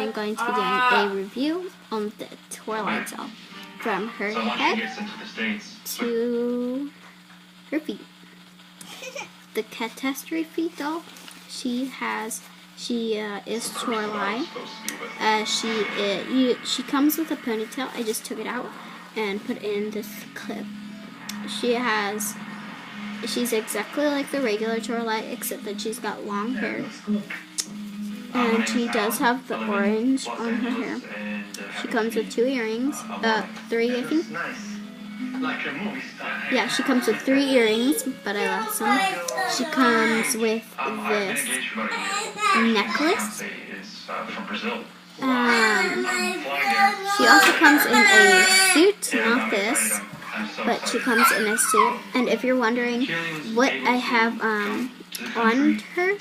I'm going to be doing a review on the torile doll, from her head to her feet. The catastrophe doll, she is torile. She comes with a ponytail. I just took it out and put in this clip. She's exactly like the regular torile, except that she's got long hair. And she does have the orange on her hair. She comes with 2 earrings, 3 I think. Yeah, she comes with 3 earrings, but I lost some. She comes with this necklace. She also comes in a suit, not this, but she comes in a suit. And if you're wondering what I have on her,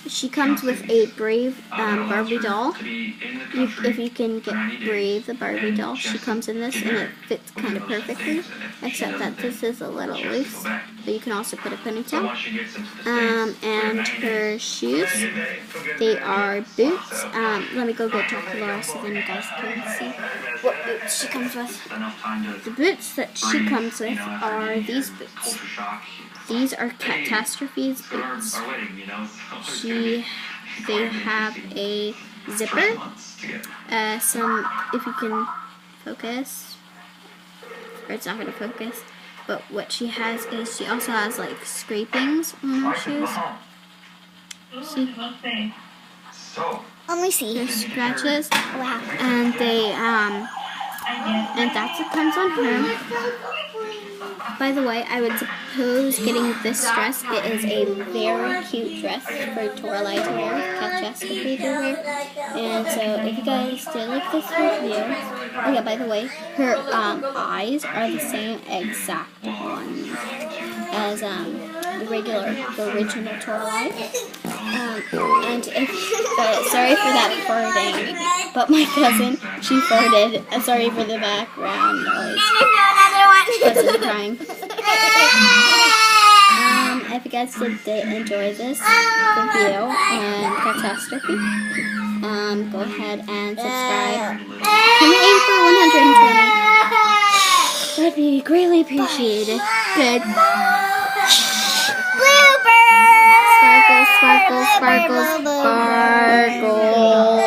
she comes with a Brave Barbie doll. If you can get Brave the Barbie doll, she comes in this, and it fits kind of perfectly, except that this is a little loose, but you can also put a ponytail. And her shoes, they are boots. Let me go get Dracula so then you guys can see what boots she comes with. The boots that she comes with are these boots. These are Catastrophe's boots. They have a zipper, if you can focus, or it's not going to focus, but what she has is she also has like scrapings on her shoes. See? Let me see. There's scratches. Wow. And and that's what comes on her. By the way, I would suppose getting this dress, it is a very cute dress for torile to wear, catastrophe to wear. And so if you guys did like this review, oh yeah, by the way, her eyes are the same exact ones as the original torile. And sorry for that farting, but my cousin, she farted. Sorry for the background noise. Cousin crying. If you guys did enjoy this review on Catastrophe, go ahead and subscribe. Can we aim for 120? That'd be greatly appreciated. Good. Bluebird! Sparkle, sparkle, sparkle, sparkle.